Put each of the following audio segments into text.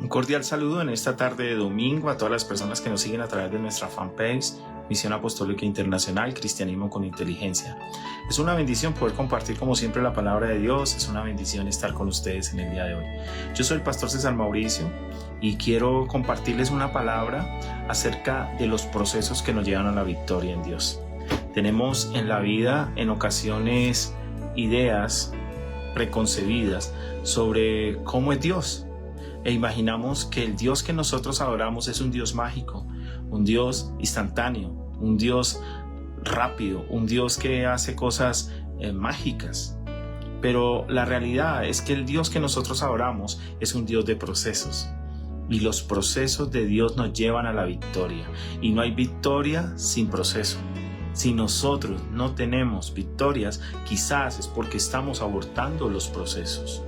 Un cordial saludo en esta tarde de domingo a todas las personas que nos siguen a través de nuestra fanpage Misión Apostólica Internacional, Cristianismo con Inteligencia. Es una bendición poder compartir como siempre la palabra de Dios, es una bendición estar con ustedes en el día de hoy. Yo soy el pastor César Mauricio y quiero compartirles una palabra acerca de los procesos que nos llevan a la victoria en Dios. Tenemos en la vida en ocasiones ideas preconcebidas sobre cómo es Dios. E imaginamos que el Dios que nosotros adoramos es un Dios mágico, un Dios instantáneo, un Dios rápido, un Dios que hace cosas mágicas. Pero la realidad es que el Dios que nosotros adoramos es un Dios de procesos. Y los procesos de Dios nos llevan a la victoria. Y no hay victoria sin proceso. Si nosotros no tenemos victorias, quizás es porque estamos abortando los procesos.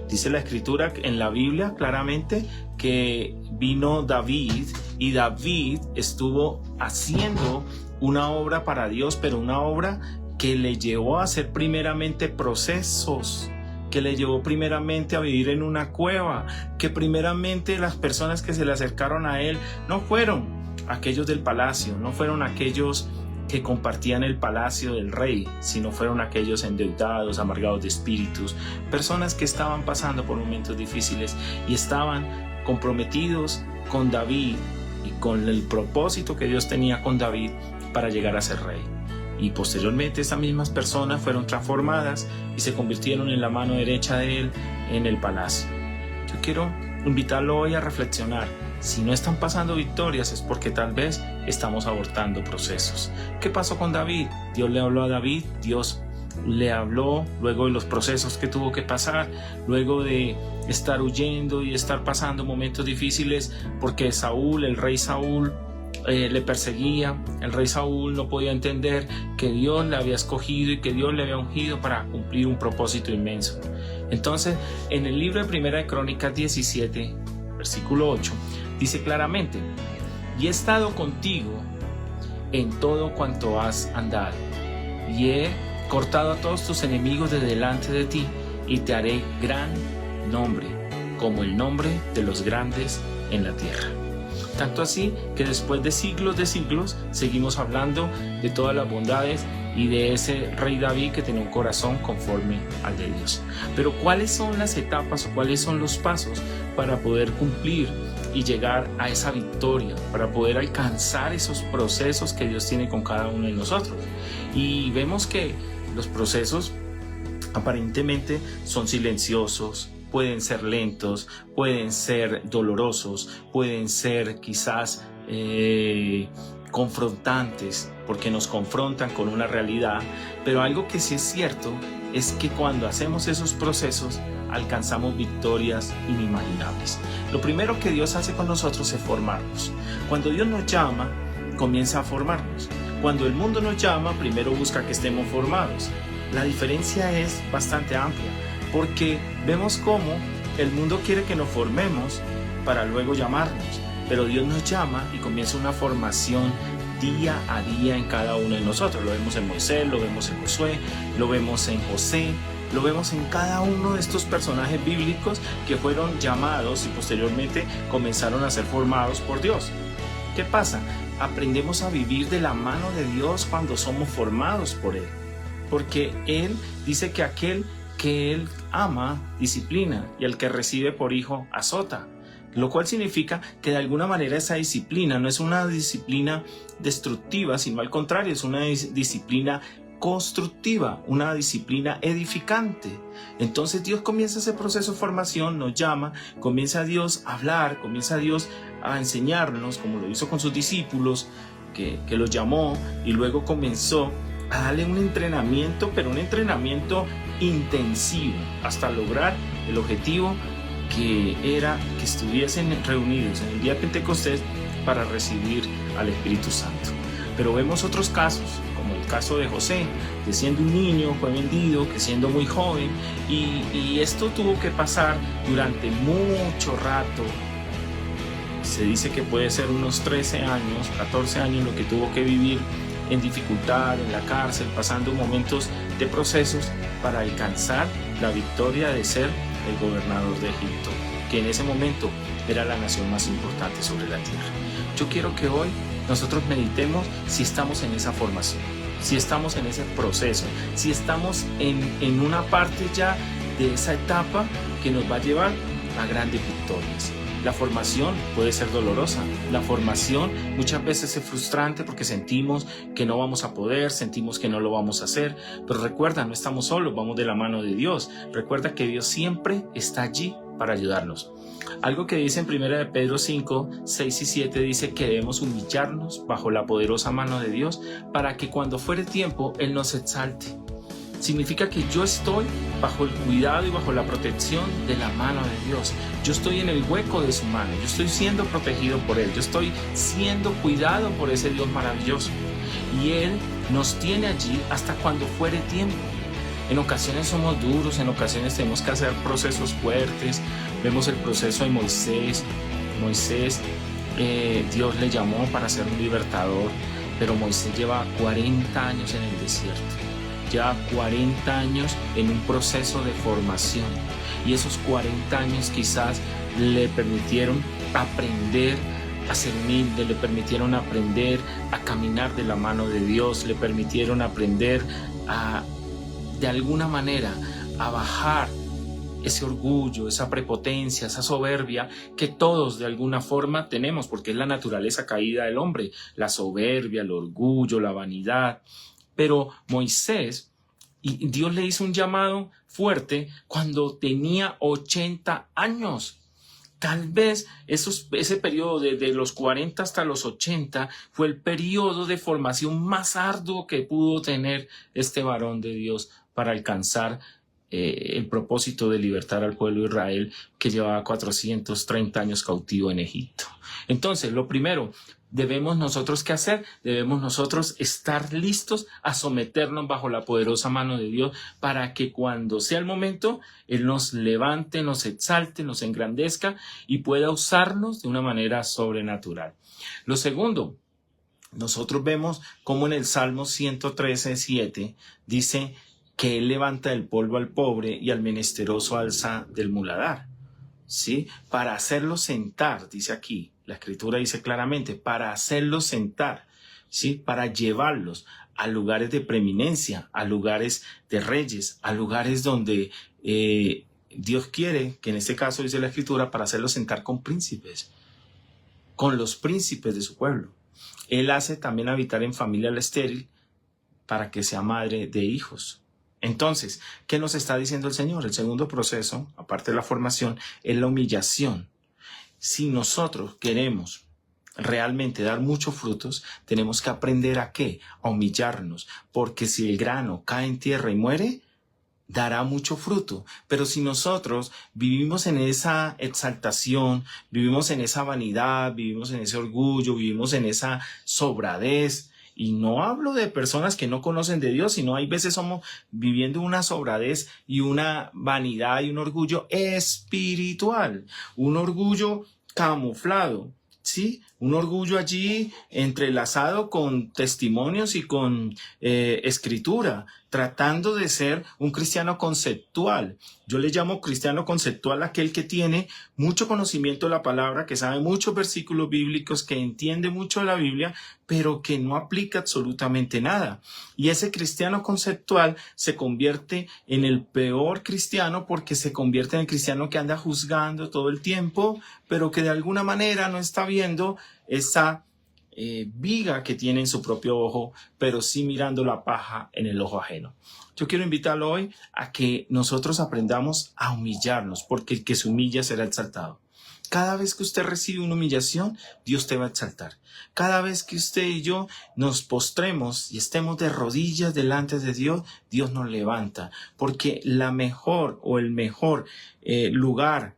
Dice la Escritura en la Biblia claramente que vino David y David estuvo haciendo una obra para Dios, pero una obra que le llevó a hacer primeramente procesos, que le llevó primeramente a vivir en una cueva, que primeramente las personas que se le acercaron a él no fueron aquellos del palacio, no fueron aquellos que compartían el palacio del rey, sino fueron aquellos endeudados, amargados de espíritus, personas que estaban pasando por momentos difíciles y estaban comprometidos con David y con el propósito que Dios tenía con David para llegar a ser rey. Y posteriormente estas mismas personas fueron transformadas y se convirtieron en la mano derecha de él en el palacio. Yo quiero invitarlo hoy a reflexionar. Si no están pasando victorias es porque tal vez estamos abortando procesos. ¿Qué pasó con David? Dios le habló a David, Dios le habló luego de los procesos que tuvo que pasar, luego de estar huyendo y estar pasando momentos difíciles porque Saúl, el rey Saúl, le perseguía. El rey Saúl no podía entender que Dios le había escogido y que Dios le había ungido para cumplir un propósito inmenso. Entonces, en el libro de Primera de Crónicas 17, versículo 8, dice claramente: y he estado contigo en todo cuanto has andado, y he cortado a todos tus enemigos de delante de ti, y te haré gran nombre, como el nombre de los grandes en la tierra. Tanto así que después de siglos seguimos hablando de todas las bondades y de ese rey David que tenía un corazón conforme al de Dios. Pero ¿cuáles son las etapas o cuáles son los pasos para poder cumplir y llegar a esa victoria, para poder alcanzar esos procesos que Dios tiene con cada uno de nosotros? Y vemos que los procesos aparentemente son silenciosos, pueden ser lentos, pueden ser dolorosos, pueden ser quizás confrontantes, porque nos confrontan con una realidad, pero algo que sí es cierto es que cuando hacemos esos procesos alcanzamos victorias inimaginables. Lo primero que Dios hace con nosotros es formarnos. Cuando Dios nos llama, comienza a formarnos. Cuando el mundo nos llama, primero busca que estemos formados. La diferencia es bastante amplia, porque vemos cómo el mundo quiere que nos formemos para luego llamarnos, pero Dios nos llama y comienza una formación día a día en cada uno de nosotros. Lo vemos en Moisés, lo vemos en Josué, lo vemos en José, lo vemos en cada uno de estos personajes bíblicos que fueron llamados y posteriormente comenzaron a ser formados por Dios. ¿Qué pasa? Aprendemos a vivir de la mano de Dios cuando somos formados por Él, porque Él dice que aquel que Él ama, disciplina, y el que recibe por hijo, azota. Lo cual significa que de alguna manera esa disciplina no es una disciplina destructiva, sino al contrario, es una disciplina constructiva, una disciplina edificante. Entonces Dios comienza ese proceso de formación, nos llama, comienza Dios a hablar, comienza Dios a enseñarnos, como lo hizo con sus discípulos, que los llamó, y luego comenzó a darle un entrenamiento, pero un entrenamiento intensivo, hasta lograr el objetivo que era que estuviesen reunidos en el día de Pentecostés para recibir al Espíritu Santo. Pero vemos otros casos, como el caso de José, que siendo un niño fue vendido, que siendo muy joven, y esto tuvo que pasar durante mucho rato. Se dice que puede ser unos 13 años, 14 años lo que tuvo que vivir en dificultad, en la cárcel, pasando momentos de procesos para alcanzar la victoria de ser el gobernador de Egipto. que en ese momento era la nación más importante sobre la tierra. Yo quiero que hoy nosotros meditemos si estamos en esa formación, si estamos en ese proceso, si estamos en una parte ya de esa etapa que nos va a llevar a grandes victorias. La formación puede ser dolorosa, la formación muchas veces es frustrante porque sentimos que no vamos a poder, sentimos que no lo vamos a hacer, pero recuerda, no estamos solos, vamos de la mano de Dios. Recuerda que Dios siempre está allí para ayudarnos. Algo que dice en 1 de Pedro 5, 6 y 7 dice que debemos humillarnos bajo la poderosa mano de Dios para que cuando fuere tiempo Él nos exalte. Significa que yo estoy bajo el cuidado y bajo la protección de la mano de Dios. Yo estoy en el hueco de su mano, yo estoy siendo protegido por Él, yo estoy siendo cuidado por ese Dios maravilloso. Y Él nos tiene allí hasta cuando fuere tiempo. En ocasiones somos duros, en ocasiones tenemos que hacer procesos fuertes. Vemos el proceso de Moisés. Dios le llamó para ser un libertador, pero Moisés lleva 40 años en el desierto. Lleva 40 años en un proceso de formación y esos 40 años quizás le permitieron aprender a ser humilde, le permitieron aprender a caminar de la mano de Dios, le permitieron aprender de alguna manera a bajar ese orgullo, esa prepotencia, esa soberbia que todos de alguna forma tenemos, porque es la naturaleza caída del hombre, la soberbia, el orgullo, la vanidad. Pero Moisés, y Dios le hizo un llamado fuerte cuando tenía 80 años. Tal vez ese periodo desde los 40 hasta los 80 fue el periodo de formación más arduo que pudo tener este varón de Dios para alcanzar el propósito de libertar al pueblo de Israel que llevaba 430 años cautivo en Egipto. Entonces, lo primero, debemos nosotros ¿qué hacer? Debemos nosotros estar listos a someternos bajo la poderosa mano de Dios para que cuando sea el momento, Él nos levante, nos exalte, nos engrandezca y pueda usarnos de una manera sobrenatural. Lo segundo, nosotros vemos cómo en el Salmo 113:7 dice que Él levanta del polvo al pobre y al menesteroso alza del muladar, ¿sí? Para hacerlo sentar, dice aquí, la Escritura dice claramente, para hacerlos sentar, ¿sí? Para llevarlos a lugares de preeminencia, a lugares de reyes, a lugares donde Dios quiere, que en este caso dice la Escritura, para hacerlos sentar con príncipes, con los príncipes de su pueblo. Él hace también habitar en familia la estéril para que sea madre de hijos. Entonces, ¿qué nos está diciendo el Señor? El segundo proceso, aparte de la formación, es la humillación. Si nosotros queremos realmente dar muchos frutos, tenemos que aprender ¿a qué? A humillarnos, porque si el grano cae en tierra y muere, dará mucho fruto. Pero si nosotros vivimos en esa exaltación, vivimos en esa vanidad, vivimos en ese orgullo, vivimos en esa sobradez, y no hablo de personas que no conocen de Dios, sino hay veces somos viviendo una sobradez y una vanidad y un orgullo espiritual, un orgullo camuflado, ¿sí? Un orgullo allí entrelazado con testimonios y con escritura, tratando de ser un cristiano conceptual. Yo le llamo cristiano conceptual a aquel que tiene mucho conocimiento de la palabra, que sabe muchos versículos bíblicos, que entiende mucho de la Biblia, pero que no aplica absolutamente nada. Y ese cristiano conceptual se convierte en el peor cristiano porque se convierte en el cristiano que anda juzgando todo el tiempo, pero que de alguna manera no está viendo esa viga que tiene en su propio ojo, pero sí mirando la paja en el ojo ajeno. Yo quiero invitarlo hoy a que nosotros aprendamos a humillarnos, porque el que se humilla será exaltado. Cada vez que usted recibe una humillación, Dios te va a exaltar. Cada vez que usted y yo nos postremos y estemos de rodillas delante de Dios, Dios nos levanta, porque la mejor o el mejor lugar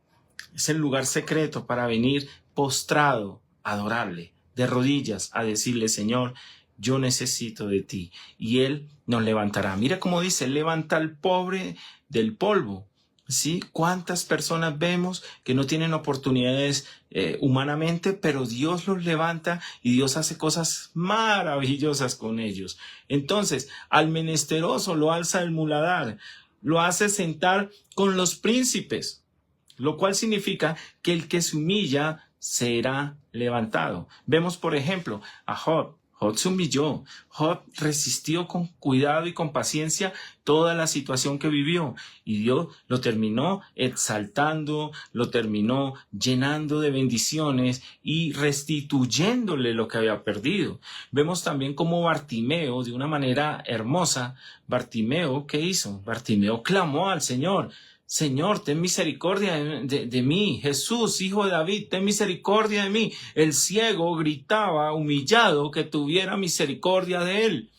es el lugar secreto para venir postrado, a adorarle, de rodillas, a decirle, Señor, yo necesito de ti. Y Él nos levantará. Mira cómo dice, Él levanta al pobre del polvo. ¿Sí? ¿Cuántas personas vemos que no tienen oportunidades humanamente, pero Dios los levanta y Dios hace cosas maravillosas con ellos? Entonces, al menesteroso lo alza el muladar, lo hace sentar con los príncipes. lo cual significa que el que se humilla será levantado. Vemos, por ejemplo, a Job. Job se humilló. Job resistió con cuidado y con paciencia toda la situación que vivió. Y Dios lo terminó exaltando, lo terminó llenando de bendiciones y restituyéndole lo que había perdido. Vemos también cómo Bartimeo, de una manera hermosa, Bartimeo, ¿qué hizo? Bartimeo clamó al Señor. Señor, ten misericordia de mí. Jesús, hijo de David, ten misericordia de mí. El ciego gritaba humillado que tuviera misericordia de él.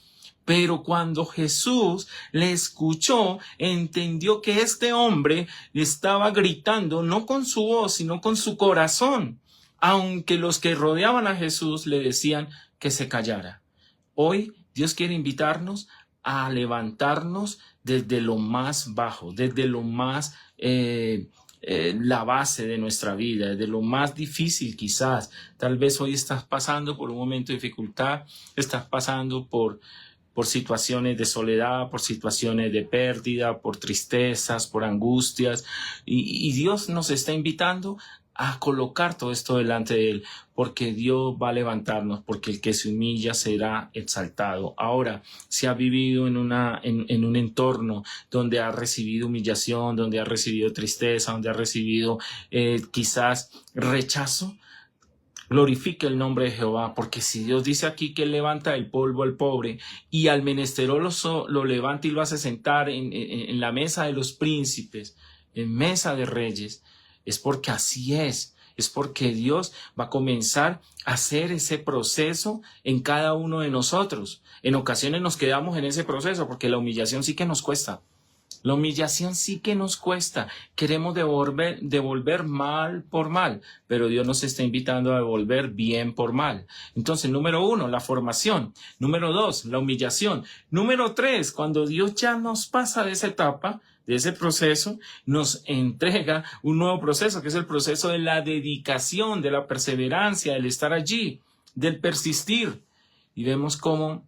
Pero cuando Jesús le escuchó, entendió que este hombre estaba gritando no con su voz, sino con su corazón, aunque los que rodeaban a Jesús le decían que se callara. Hoy Dios quiere invitarnos a levantarnos desde lo más bajo, desde lo más la base de nuestra vida, desde lo más difícil quizás. Tal vez hoy estás pasando por un momento de dificultad, estás pasando por situaciones de soledad, por situaciones de pérdida, por tristezas, por angustias, y Dios nos está invitando a colocar todo esto delante de Él, porque Dios va a levantarnos, porque el que se humilla será exaltado. Ahora, si ha vivido en un entorno donde ha recibido humillación, donde ha recibido tristeza, donde ha recibido quizás rechazo, glorifique el nombre de Jehová, porque si Dios dice aquí que levanta el polvo al pobre y al menesteroso lo levanta y lo hace sentar en la mesa de los príncipes, en mesa de reyes, es porque así es porque Dios va a comenzar a hacer ese proceso en cada uno de nosotros. En ocasiones nos quedamos en ese proceso porque la humillación sí que nos cuesta. La humillación sí que nos cuesta. Queremos devolver mal por mal, pero Dios nos está invitando a devolver bien por mal. Entonces, número 1, la formación. Número 2, la humillación. Número 3, cuando Dios ya nos pasa de esa etapa, de ese proceso, nos entrega un nuevo proceso, que es el proceso de la dedicación, de la perseverancia, del estar allí, del persistir. Y vemos cómo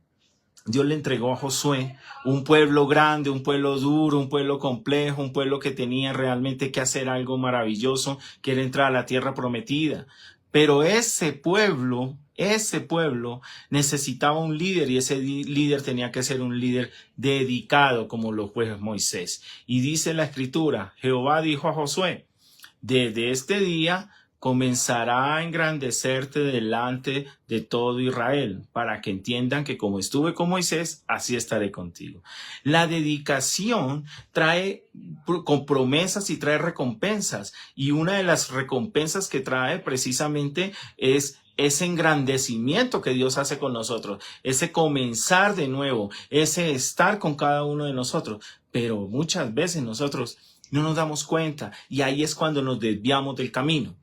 Dios le entregó a Josué un pueblo grande, un pueblo duro, un pueblo complejo, un pueblo que tenía realmente que hacer algo maravilloso, que era entrar a la tierra prometida. Pero ese pueblo necesitaba un líder y ese líder tenía que ser un líder dedicado como lo fue Moisés. Y dice la Escritura, Jehová dijo a Josué, desde este día comenzará a engrandecerte delante de todo Israel, para que entiendan que como estuve con Moisés, así estaré contigo. La dedicación trae con promesas y trae recompensas, y una de las recompensas que trae precisamente es ese engrandecimiento que Dios hace con nosotros, ese comenzar de nuevo, ese estar con cada uno de nosotros. Pero muchas veces nosotros no nos damos cuenta y ahí es cuando nos desviamos del camino.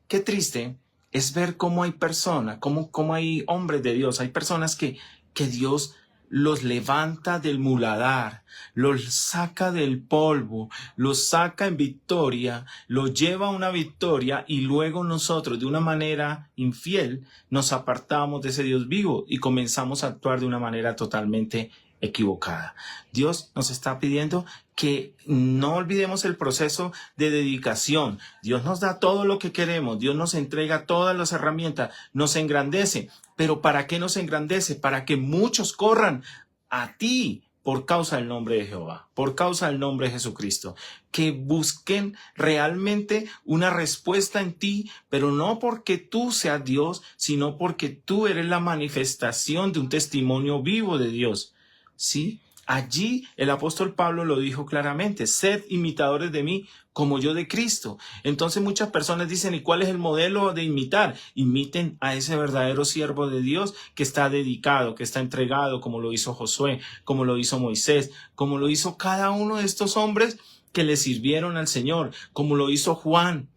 Qué triste es ver cómo hay personas, cómo hay hombres de Dios, hay personas que Dios los levanta del muladar, los saca del polvo, los saca en victoria, los lleva a una victoria y luego nosotros de una manera infiel nos apartamos de ese Dios vivo y comenzamos a actuar de una manera totalmente equivocada. Dios nos está pidiendo que no olvidemos el proceso de dedicación. Dios nos da todo lo que queremos, Dios nos entrega todas las herramientas, nos engrandece. ¿Pero para qué nos engrandece? Para que muchos corran a ti por causa del nombre de Jehová, por causa del nombre de Jesucristo. Que busquen realmente una respuesta en ti, pero no porque tú seas Dios, sino porque tú eres la manifestación de un testimonio vivo de Dios. ¿Sí? Allí el apóstol Pablo lo dijo claramente, sed imitadores de mí como yo de Cristo. Entonces muchas personas dicen, ¿y cuál es el modelo de imitar? Imiten a ese verdadero siervo de Dios que está dedicado, que está entregado, como lo hizo Josué, como lo hizo Moisés, como lo hizo cada uno de estos hombres que le sirvieron al Señor, como lo hizo Juan,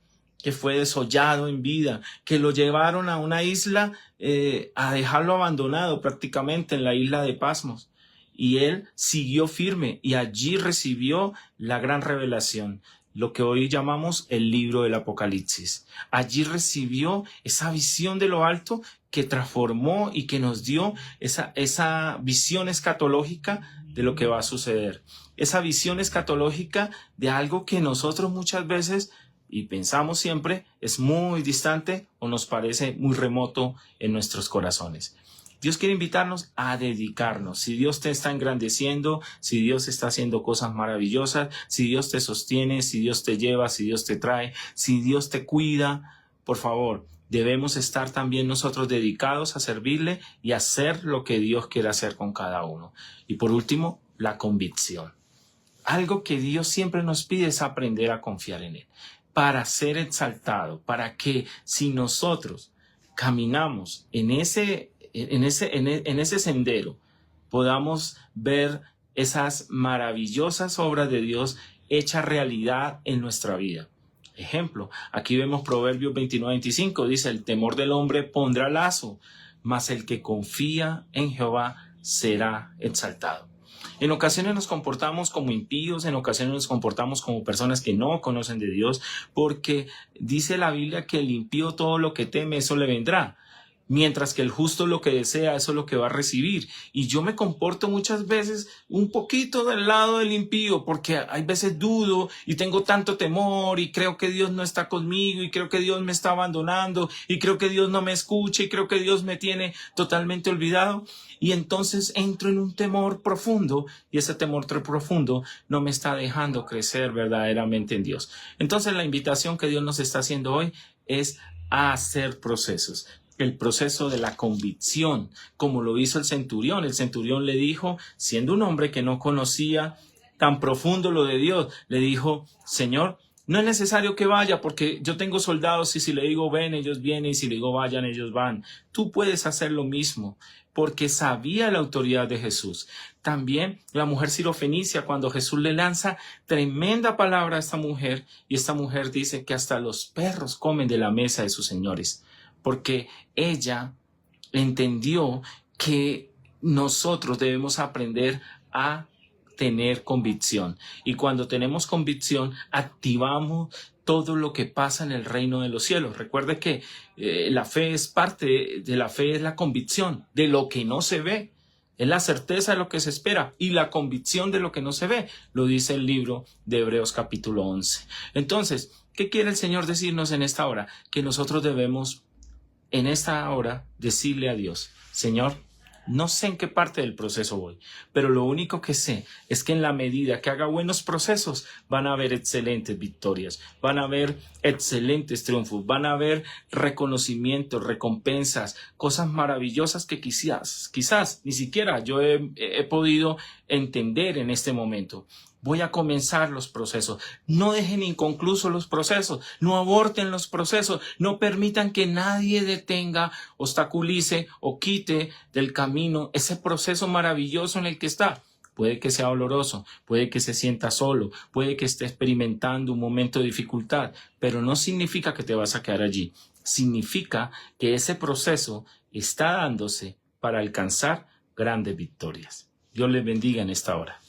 que fue desollado en vida, que lo llevaron a una isla, a dejarlo abandonado prácticamente en la isla de Pasmos. Y él siguió firme y allí recibió la gran revelación, lo que hoy llamamos el libro del Apocalipsis. Allí recibió esa visión de lo alto que transformó y que nos dio esa visión escatológica de lo que va a suceder. Esa visión escatológica de algo que nosotros muchas veces y pensamos siempre es muy distante o nos parece muy remoto en nuestros corazones. Dios quiere invitarnos a dedicarnos. Si Dios te está engrandeciendo, si Dios está haciendo cosas maravillosas, si Dios te sostiene, si Dios te lleva, si Dios te trae, si Dios te cuida, por favor, debemos estar también nosotros dedicados a servirle y a hacer lo que Dios quiere hacer con cada uno. Y por último, la convicción. Algo que Dios siempre nos pide es aprender a confiar en Él, para ser exaltado, para que si nosotros caminamos en ese sendero, podamos ver esas maravillosas obras de Dios hechas realidad en nuestra vida. Ejemplo, aquí vemos Proverbios 29-25, dice, el temor del hombre pondrá lazo, mas el que confía en Jehová será exaltado. En ocasiones nos comportamos como impíos, en ocasiones nos comportamos como personas que no conocen de Dios, porque dice la Biblia que el impío todo lo que teme, eso le vendrá. Mientras que el justo lo que desea, eso es lo que va a recibir. Y yo me comporto muchas veces un poquito del lado del impío, porque hay veces dudo y tengo tanto temor y creo que Dios no está conmigo y creo que Dios me está abandonando y creo que Dios no me escucha y creo que Dios me tiene totalmente olvidado. Y entonces entro en un temor profundo y ese temor profundo no me está dejando crecer verdaderamente en Dios. Entonces la invitación que Dios nos está haciendo hoy es a hacer procesos. El proceso de la convicción, como lo hizo el centurión. El centurión le dijo, siendo un hombre que no conocía tan profundo lo de Dios, le dijo, Señor, no es necesario que vaya porque yo tengo soldados y si le digo ven, ellos vienen y si le digo vayan, ellos van. Tú puedes hacer lo mismo porque sabía la autoridad de Jesús. También la mujer sirofenicia, cuando Jesús le lanza tremenda palabra a esta mujer y esta mujer dice que hasta los perros comen de la mesa de sus señores. Porque ella entendió que nosotros debemos aprender a tener convicción. Y cuando tenemos convicción, activamos todo lo que pasa en el reino de los cielos. Recuerde que la fe es parte de la fe, es la convicción de lo que no se ve. Es la certeza de lo que se espera y la convicción de lo que no se ve. Lo dice el libro de Hebreos capítulo 11. Entonces, ¿qué quiere el Señor decirnos en esta hora? Que nosotros debemos en esta hora decirle a Dios, Señor, no sé en qué parte del proceso voy, pero lo único que sé es que en la medida que haga buenos procesos van a haber excelentes victorias, van a haber excelentes triunfos, van a haber reconocimientos, recompensas, cosas maravillosas que quizás ni siquiera yo he podido entender en este momento. Voy a comenzar los procesos. No dejen inconclusos los procesos. No aborten los procesos. No permitan que nadie detenga, obstaculice o quite del camino ese proceso maravilloso en el que está. Puede que sea doloroso, puede que se sienta solo, puede que esté experimentando un momento de dificultad, pero no significa que te vas a quedar allí. Significa que ese proceso está dándose para alcanzar grandes victorias. Dios les bendiga en esta hora.